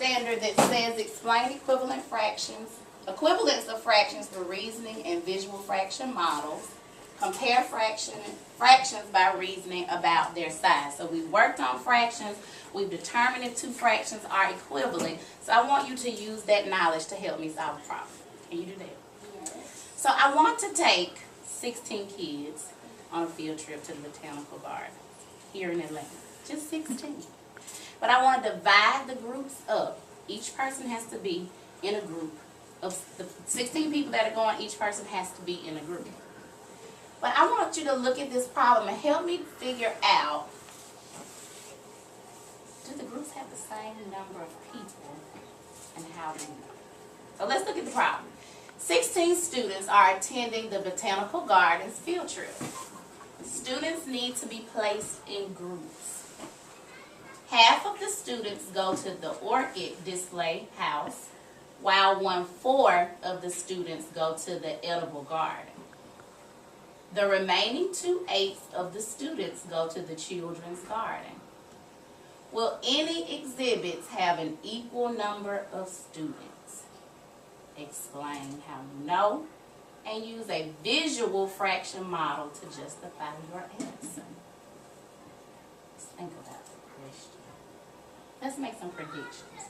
standard that says explain equivalent fractions, equivalence of fractions through reasoning and visual fraction models. Compare fractions by reasoning about their size. So we've worked on fractions. We've determined if two fractions are equivalent. So I want you to use that knowledge to help me solve a problem. Can you do that? Yes. So I want to take 16 kids on a field trip to the Botanical Garden here in Atlanta. Just 16. But I want to divide the groups up. Each person has to be in a group. Of the 16 people that are going, each person has to be in a group. But I want you to look at this problem and help me figure out, do the groups have the same number of people, and how do you know? So let's look at the problem. 16 students are attending the Botanical Gardens field trip. Students need to be placed in groups. Half of the students go to the orchid display house, while 1/4 of the students go to the edible garden. The remaining 2/8 of the students go to the children's garden. Will any exhibits have an equal number of students? Explain how you know, and use a visual fraction model to justify your answer. Let's think about the question. Let's make some predictions.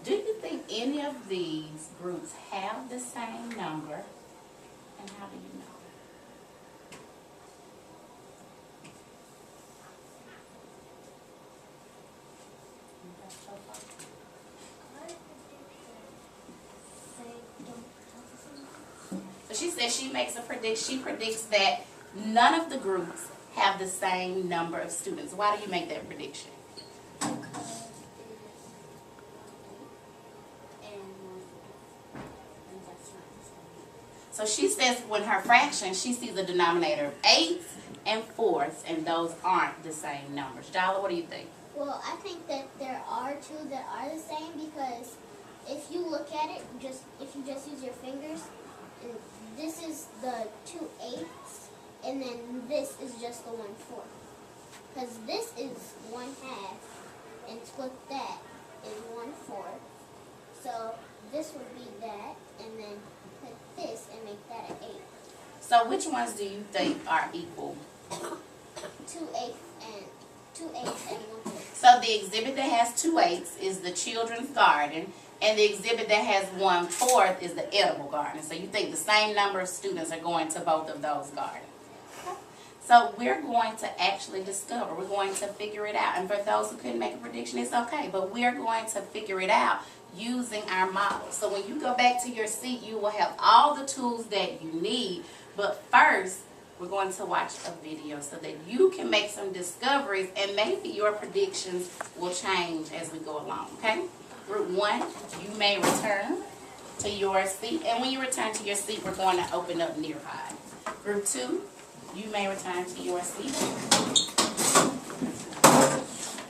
Do you think any of these groups have the same number, and how do you know? So she says she makes a prediction. She predicts that none of the groups have the same number of students. Why do you make that prediction? So she says when her fraction, she sees a denominator of 8s and 4s, and those aren't the same numbers. Jala, what do you think? Well, I think that there are two that are the same, because if you look at it, if you just use your fingers, this is the 2/8, and then this is just the 1/4. Because this is 1/2, and split that is 1/4. So this would be that, and then put this and make that an 8. So which ones do you think are equal? 2/8 and 1/4. So the exhibit that has 2/8 is the children's garden, and the exhibit that has 1/4 is the edible garden. So you think the same number of students are going to both of those gardens. So we're going to actually discover, we're going to figure it out. And for those who couldn't make a prediction, it's okay. But we're going to figure it out using our model. So when you go back to your seat, you will have all the tools that you need. But first, we're going to watch a video so that you can make some discoveries, and maybe your predictions will change as we go along, okay? Group 1, you may return to your seat, and when you return to your seat, we're going to open up nearby. Group 2, you may return to your seat.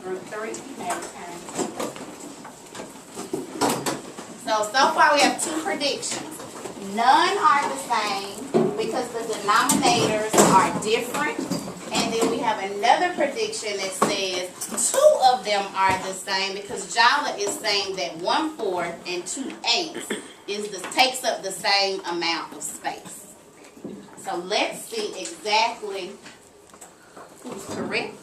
Group 3, you may return. So far we have 2 predictions. None are the same because the denominators are different. And then we have another prediction that says 2 of them are the same because Jala is saying that 1/4 and 2/8 takes up the same amount of space. So let's see exactly who's correct,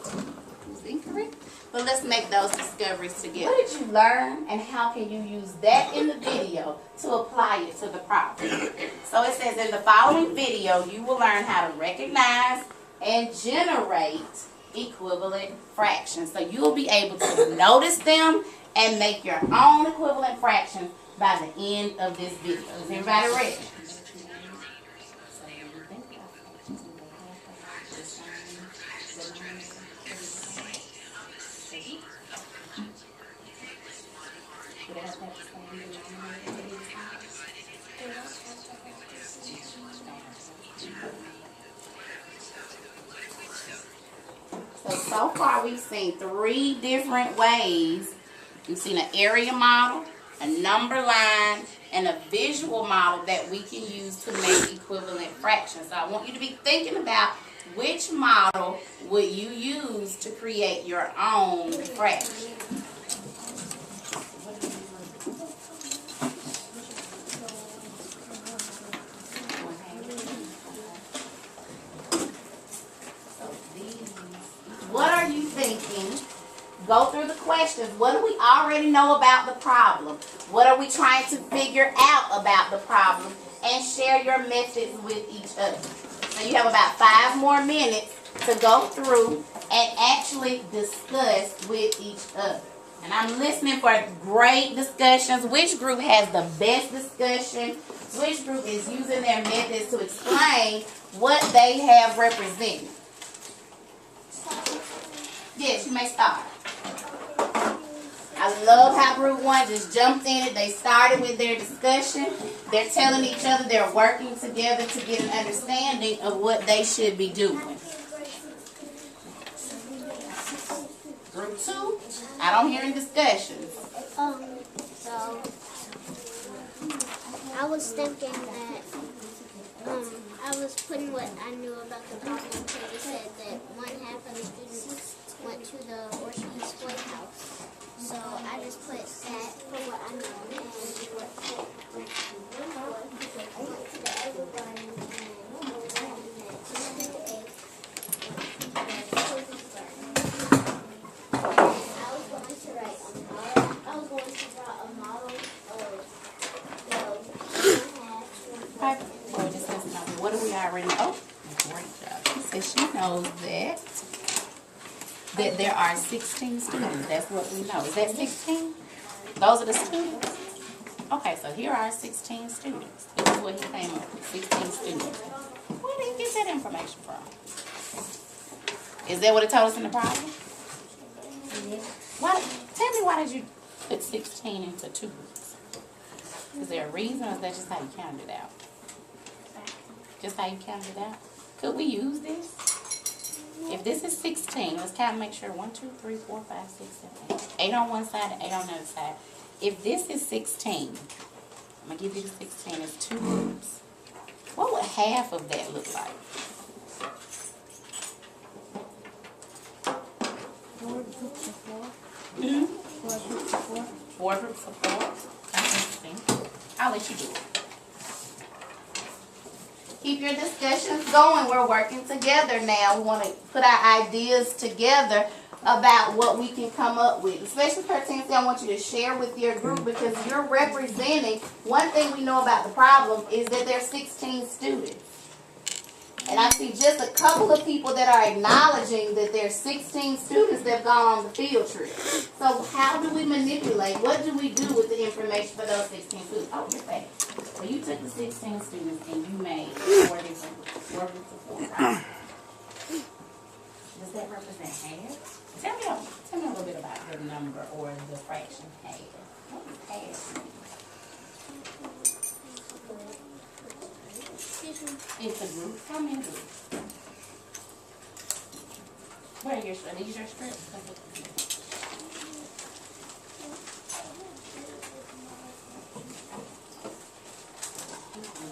who's incorrect. But let's make those discoveries together. What did you learn, and how can you use that in the video to apply it to the problem? So it says in the following video, you will learn how to recognize and generate equivalent fractions. So you'll be able to notice them and make your own equivalent fractions by the end of this video. Is everybody ready? So far we've seen 3 different ways. We've seen an area model, a number line, and a visual model that we can use to make equivalent fractions. So I want you to be thinking about which model would you use to create your own fraction. What go through the questions. What do we already know about the problem? What are we trying to figure out about the problem? And share your methods with each other. So you have about 5 more minutes to go through and actually discuss with each other. And I'm listening for great discussions. Which group has the best discussion? Which group is using their methods to explain what they have represented? Yes, you may start. I love how group 1 just jumped in it. They started with their discussion. They're telling each other they're working together to get an understanding of what they should be doing. Group 2, I don't hear any discussions. So I was thinking that I was putting what I knew about the problem because it said that 1/2 of the students went to the Orchard's Playhouse. So I just put that for what I know and what I went to the Ever Garden and what do we already know? Oh, great job. She says she knows that there are 16 students. That's what we know. Is that 16? Those are the students? Okay, so here are 16 students. This is what he came up with, 16 students. Where did he get that information from? Is that what it told us in the problem? Tell me, why did you put 16 into 2 groups? Is there a reason, or is that just how you counted it out? Just how you counted it out? Could we use this? If this is 16, let's count and make sure. 1, 2, 3, 4, 5, 6, 7, 8. 8 on one side and 8 on the other side. If this is 16, I'm going to give you the 16 as 2 groups. What would half of that look like? 4 groups of 4. 4 groups of 4? 4 groups of 4? That's interesting. I'll let you do it. Keep your discussions going. We're working together now. We want to put our ideas together about what we can come up with. Especially Hortensia, I want you to share with your group because you're representing. One thing we know about the problem is that there's 16 students. And I see just a couple of people that are acknowledging that there's 16 students that have gone on the field trip. So how do we manipulate? What do we do with the information for those 16 students? Oh, you're fast. So you took the 16 students and you made 4 groups of 4, right? Does that represent half? Tell me a little bit about the number or the fraction half. What does half mean? It's a group. How many groups? Where are your strips? These your strips?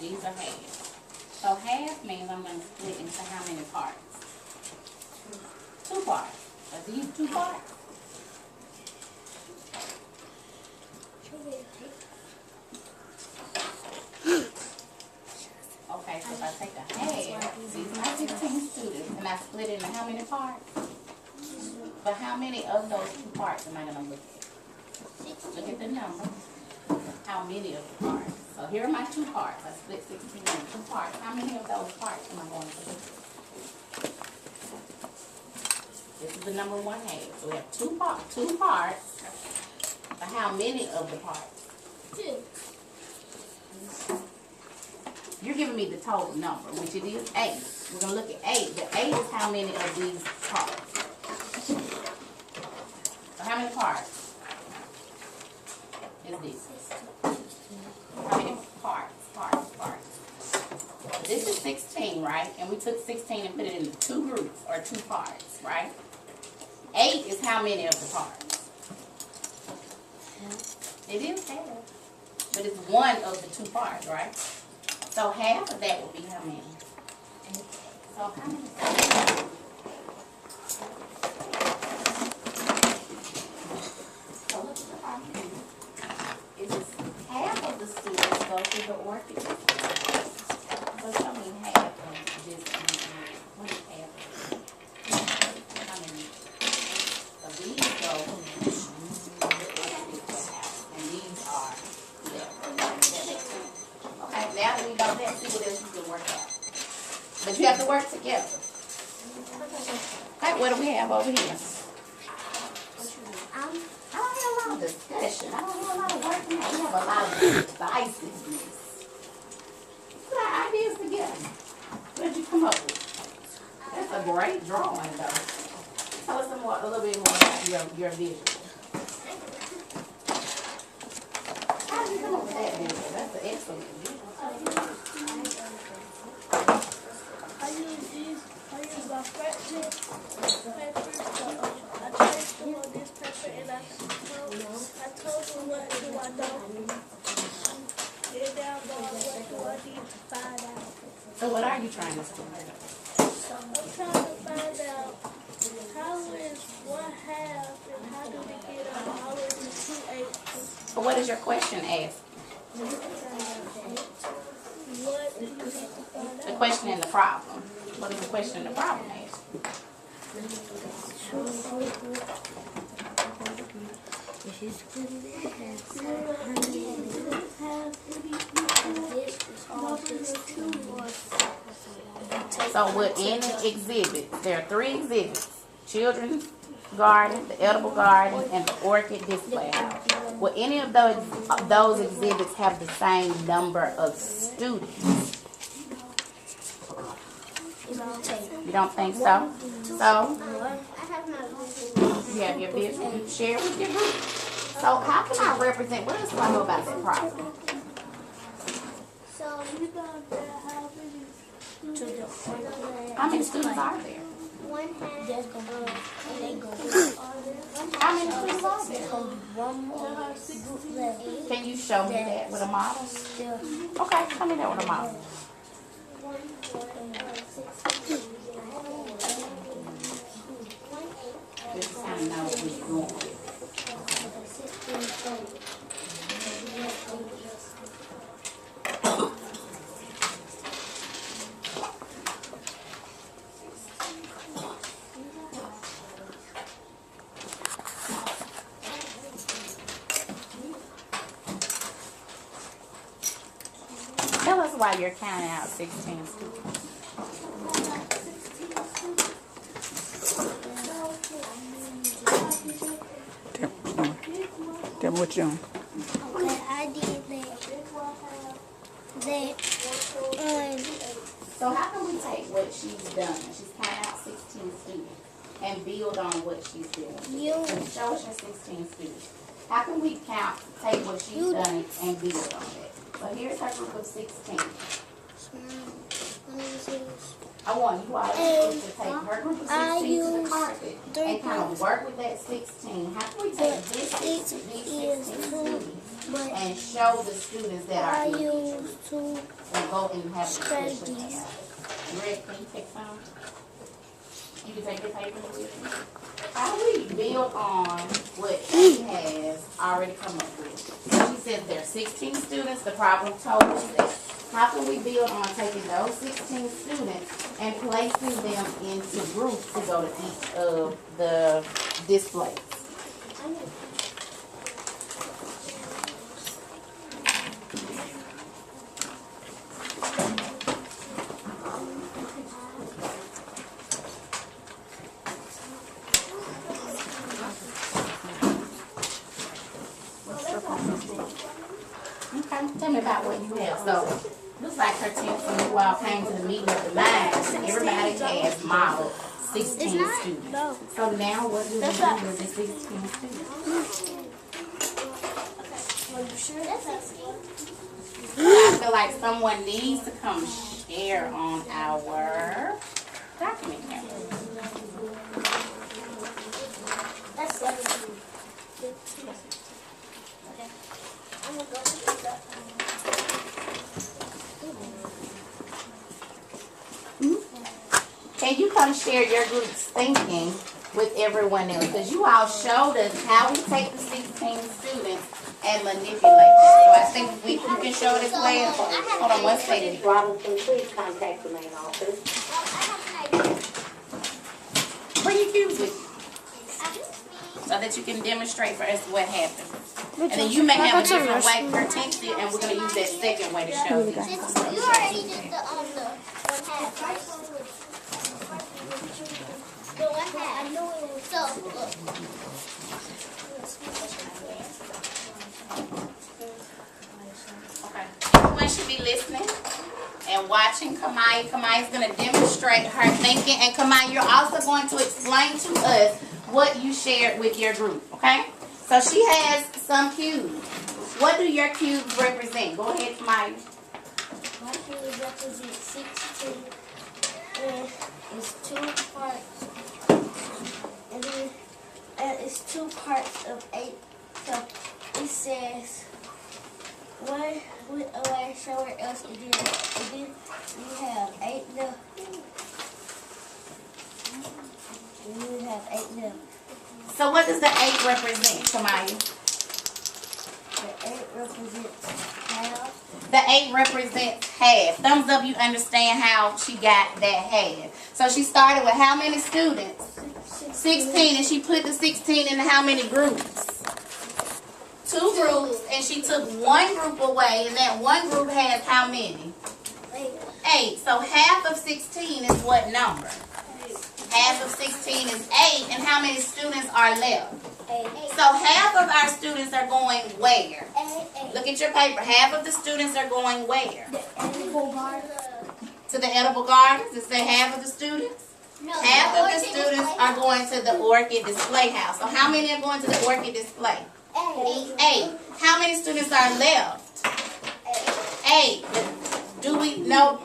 These are half. So half means I'm going to split into how many parts? 2 parts. Are these 2 parts? Okay, so if I take a half, these are my 16 students, and I split it into how many parts? But how many of those 2 parts am I going to look at? Look at the number. How many of the parts? So here are my 2 parts. I split 16 into 2 parts. How many of those parts am I going to look at? This is the number 1/2. So we have 2 parts. But how many of the parts? 2. You're giving me the total number, which it is 8. We're going to look at 8. The 8 is how many of these parts? So how many parts is this? How many parts? This is 16, right? And we took 16 and put it into 2 groups or 2 parts, right? 8 is how many of the parts? It is half. But it's 1 of the 2 parts, right? So half of that would be how many? 8. So how many? So look at the problem. It is half of the students go to the orchid. So show me half of this. What is half of it? How many? So these go But you have to work together. Okay, what do we have over here? I don't hear a lot of discussion. I don't hear a lot of working out. We have a lot of divisiveness. Put our ideas together. What did you come up with? That's a great drawing, though. Tell us a little bit more about your visual. How did you come up with that visual? That's an excellent visual. I use my flat tip paper. I traced them on this paper and I told them what do I know. Then down below what do I need to find out. So what are you trying to do? I'm trying to find out how is 1/2 and how do we get all the way to 2/8. But what is your question asked? What do you need to find The out? question and the problem. What is the question and the problem asked? So within the exhibit, there are 3 exhibits. Children's garden, the edible garden, and the orchid display house. Will any of those exhibits have the same number of students? You don't think so? So, I have my you have your business, you share it with your group. So how can I represent, what else do I know about that problem? So You got how many How many students are there? 1/2 How many students are there? one more. Can you show me that with a model? Okay, show me that with a model. Just kind of know where you're going with it. Tell us why you're counting out 16 students. Tell me what you doing. Okay, I did that. So how can we take what she's done, she's counting out 16 students, and build on what she's doing? Show us your 16 students. How can we take what she's done and build on it? So here's her group of 16. I want you all to take her group of 16 to the carpet and kind of work with that 16. How can we take these 16 students and show the students that are in here and go and have a discussion about it? You ready? Can you take some? You can take your paper with you. How do we build on what she has already come up with? She says there are 16 students. The problem told us that. How can we build on taking those 16 students and placing them into groups to go to each of the displays? Okay, tell me about what you have. So, looks like her team from you all came to the meeting of the minds. Everybody has modeled 16 students. So now what do we do with the 16 students? I feel like someone needs to come share on our document camera. That's 17. I'm gonna go to that. Can you come share your group's thinking with everyone else? Because you all showed us how we take the 16 students and manipulate them. So I think you can show it as well. Hold on one second. Robinson, please contact the main office. I have an idea. Bring your cubes with you so that you can demonstrate for us what happened. And then you may have a different way for teaching, and we're going to use that second way to show you. Since you already did the one half, right? The one half. I know it was. So, look. Okay. Everyone should be listening and watching Kamaya. Kamaya's going to demonstrate her thinking. And Kamaya, you're also going to explain to us what you shared with your group, okay? So she has some cubes. What do your cubes represent? Go ahead, Kamaya. My cube represents 16. And it's 2 parts. And then it's 2 parts of 8. So it says, somewhere else it did. And then you have 8 left. And you have 8 left. So what does the 8 represent, Kamaya? The 8 represents half. The 8 represents half. Thumbs up, you understand how she got that half. So she started with how many students? 16, and she put the 16 into how many groups? 2 groups, and she took 1 group away, and that 1 group has how many? 8. So half of 16 is what number? Half of 16 is 8, and how many students are left? 8. So half of our students are going where? 8. Look at your paper. Half of the students are going where? Edible garden. To the edible gardens? It say half of the students? No, Half of the students are going to the orchid display house. So how many are going to the orchid display? 8. How many students are left? 8. Do we know?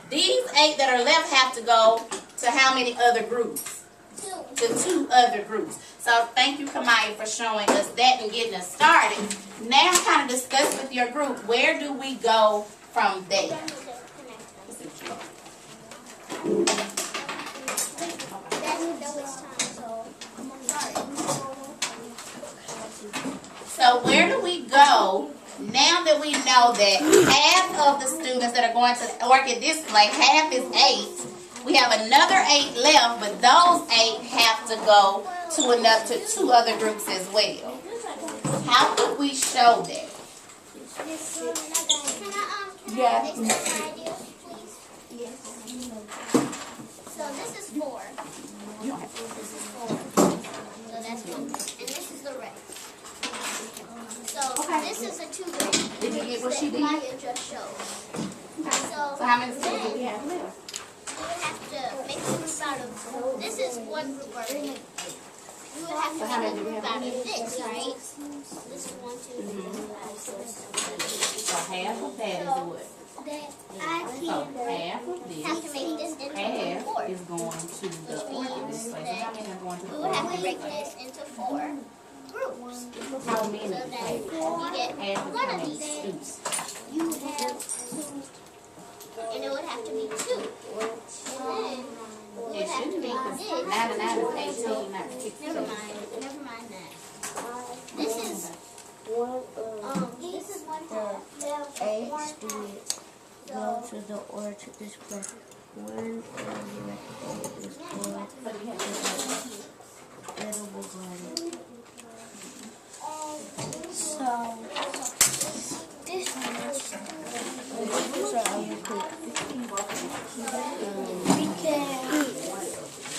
These 8 that are left have to go to how many other groups? 2. To 2 other groups. So thank you, Kamaya, for showing us that and getting us started. Now kind of discuss with your group, where do we go from there? So where do we go now that we know that half of the students that are going to the orchid display, half is 8. We have another 8 left, but those 8 have to go to 2 other groups as well. How could we show that? Yeah. So this is 4. This is 4. So that's 1. And this is the rest. So this is a 2 grade. Did you get what she did? Maya just showed. So So how many students do we have left? you would have to make a group out of, this is 1 group already. You would have to make a group out of this, right? This is 1, 2, 3, 4, 5, 6, 7, 8. So half of that is what? So half of this, Have to make this into half 4. is going to the orchid display. So how many are going to We the would have orchid to break display? this into 4 groups. How many? So that you get Half of one how of many these. students? You have 2. And it would have to be 2. And then It it shouldn't be, would have because to be 9 and 9 is this. 18, not 16. Never mind that. This is this is 1 half. 8 students go to the orchard display. 1 is for edible garden. So this these are all your quick. We can